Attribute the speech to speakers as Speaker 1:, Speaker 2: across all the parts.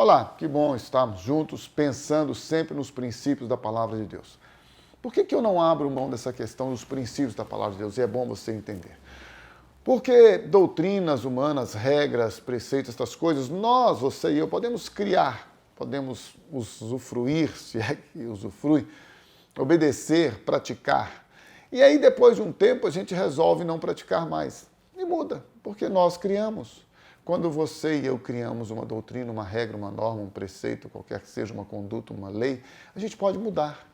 Speaker 1: Olá, que bom estarmos juntos, pensando sempre nos princípios da palavra de Deus. Por que eu não abro mão dessa questão dos princípios da palavra de Deus? E é bom você entender. Porque doutrinas humanas, regras, preceitos, essas coisas, nós, você e eu, podemos criar, podemos usufruir, se é que usufrui, obedecer, praticar. E aí, depois de um tempo, a gente resolve não praticar mais. E muda, porque nós criamos. Quando você e eu criamos uma doutrina, uma regra, uma norma, um preceito, qualquer que seja, uma conduta, uma lei, a gente pode mudar.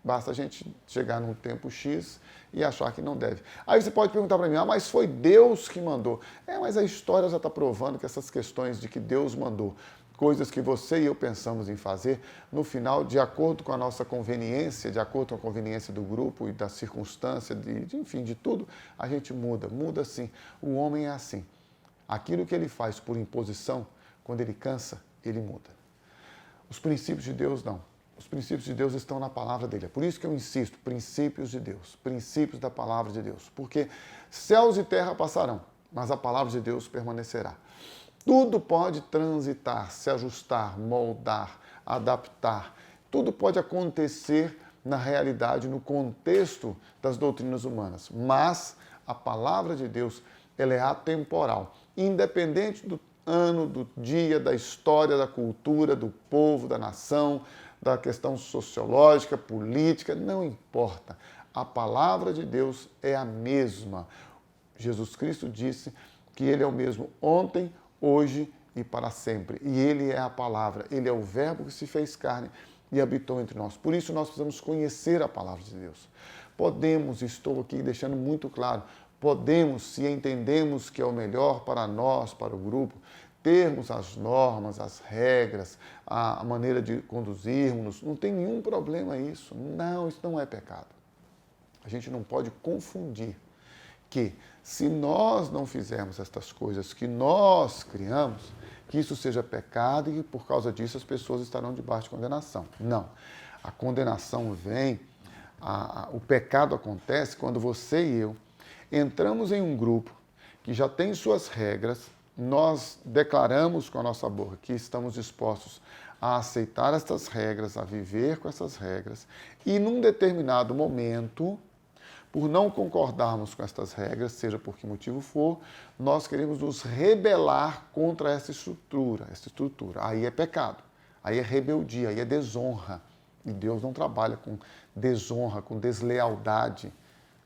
Speaker 1: Basta a gente chegar num tempo X e achar que não deve. Aí você pode perguntar para mim, mas foi Deus que mandou. Mas a história já está provando que essas questões de que Deus mandou, coisas que você e eu pensamos em fazer, no final, de acordo com a nossa conveniência, de acordo com a conveniência do grupo e da circunstância, enfim, de tudo, a gente muda. Muda sim. O homem é assim. Aquilo que ele faz por imposição, quando ele cansa, ele muda. Os princípios de Deus não. Os princípios de Deus estão na palavra dele. É por isso que eu insisto, princípios de Deus, princípios da palavra de Deus. Porque céus e terra passarão, mas a palavra de Deus permanecerá. Tudo pode transitar, se ajustar, moldar, adaptar. Tudo pode acontecer na realidade, no contexto das doutrinas humanas. Mas a palavra de Deus, ela é atemporal. Independente do ano, do dia, da história, da cultura, do povo, da nação, da questão sociológica, política, não importa. A palavra de Deus é a mesma. Jesus Cristo disse que ele é o mesmo ontem, hoje e para sempre. E ele é a palavra, ele é o verbo que se fez carne e habitou entre nós. Por isso nós precisamos conhecer a palavra de Deus. Podemos, estou aqui deixando muito claro, podemos, se entendemos que é o melhor para nós, para o grupo, termos as normas, as regras, a maneira de conduzirmos, não tem nenhum problema isso. Não, isso não é pecado. A gente não pode confundir que se nós não fizermos estas coisas que nós criamos, que isso seja pecado e que por causa disso as pessoas estarão debaixo de condenação. Não. A condenação vem, o pecado acontece quando você e eu entramos em um grupo que já tem suas regras, nós declaramos com a nossa boca que estamos dispostos a aceitar estas regras, a viver com essas regras, e num determinado momento, por não concordarmos com estas regras, seja por que motivo for, nós queremos nos rebelar contra essa estrutura. Aí é pecado, aí é rebeldia, aí é desonra. E Deus não trabalha com desonra, com deslealdade,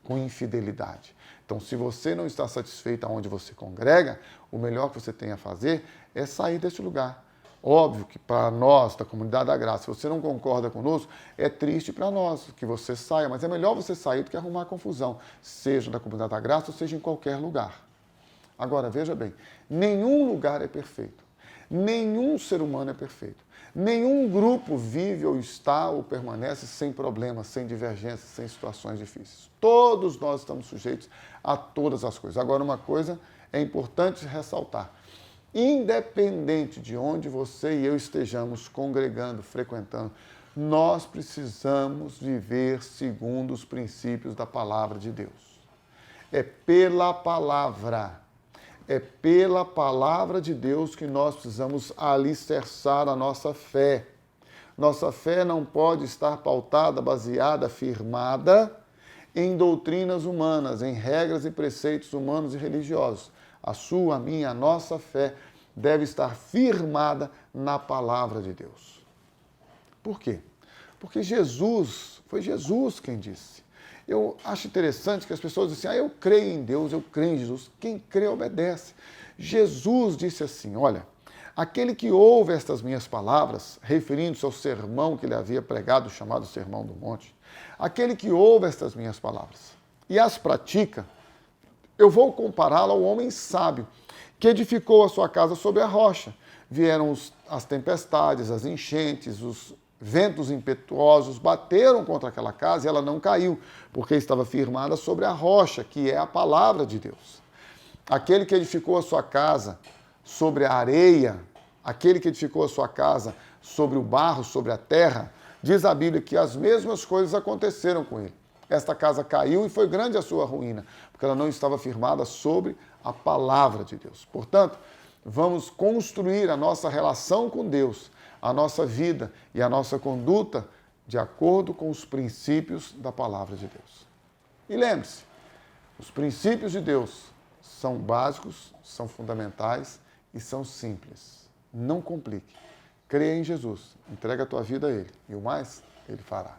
Speaker 1: com infidelidade. Então, se você não está satisfeito aonde você congrega, o melhor que você tem a fazer é sair deste lugar. Óbvio que para nós, da comunidade da graça, se você não concorda conosco, é triste para nós que você saia, mas é melhor você sair do que arrumar confusão, seja na comunidade da graça ou seja em qualquer lugar. Agora, veja bem, nenhum lugar é perfeito, nenhum ser humano é perfeito. Nenhum grupo vive ou está ou permanece sem problemas, sem divergências, sem situações difíceis. Todos nós estamos sujeitos a todas as coisas. Agora, uma coisa é importante ressaltar. Independente de onde você e eu estejamos congregando, frequentando, nós precisamos viver segundo os princípios da palavra de Deus. É pela palavra de Deus que nós precisamos alicerçar a nossa fé. Nossa fé não pode estar pautada, baseada, firmada em doutrinas humanas, em regras e preceitos humanos e religiosos. A sua, a minha, a nossa fé deve estar firmada na palavra de Deus. Por quê? Porque foi Jesus quem disse. Eu acho interessante que as pessoas dizem assim, eu creio em Deus, eu creio em Jesus. Quem crê, obedece. Jesus disse assim, olha, aquele que ouve estas minhas palavras, referindo-se ao sermão que ele havia pregado, chamado Sermão do Monte, aquele que ouve estas minhas palavras e as pratica, eu vou compará-lo ao homem sábio, que edificou a sua casa sobre a rocha. Vieram as tempestades, as enchentes, os ventos impetuosos bateram contra aquela casa e ela não caiu, porque estava firmada sobre a rocha, que é a palavra de Deus. Aquele que edificou a sua casa sobre a areia, aquele que edificou a sua casa sobre o barro, sobre a terra, diz a Bíblia que as mesmas coisas aconteceram com ele. Esta casa caiu e foi grande a sua ruína, porque ela não estava firmada sobre a palavra de Deus. Portanto, vamos construir a nossa relação com Deus, a nossa vida e a nossa conduta de acordo com os princípios da palavra de Deus. E lembre-se, os princípios de Deus são básicos, são fundamentais e são simples. Não complique. Creia em Jesus, entrega a tua vida a Ele e o mais Ele fará.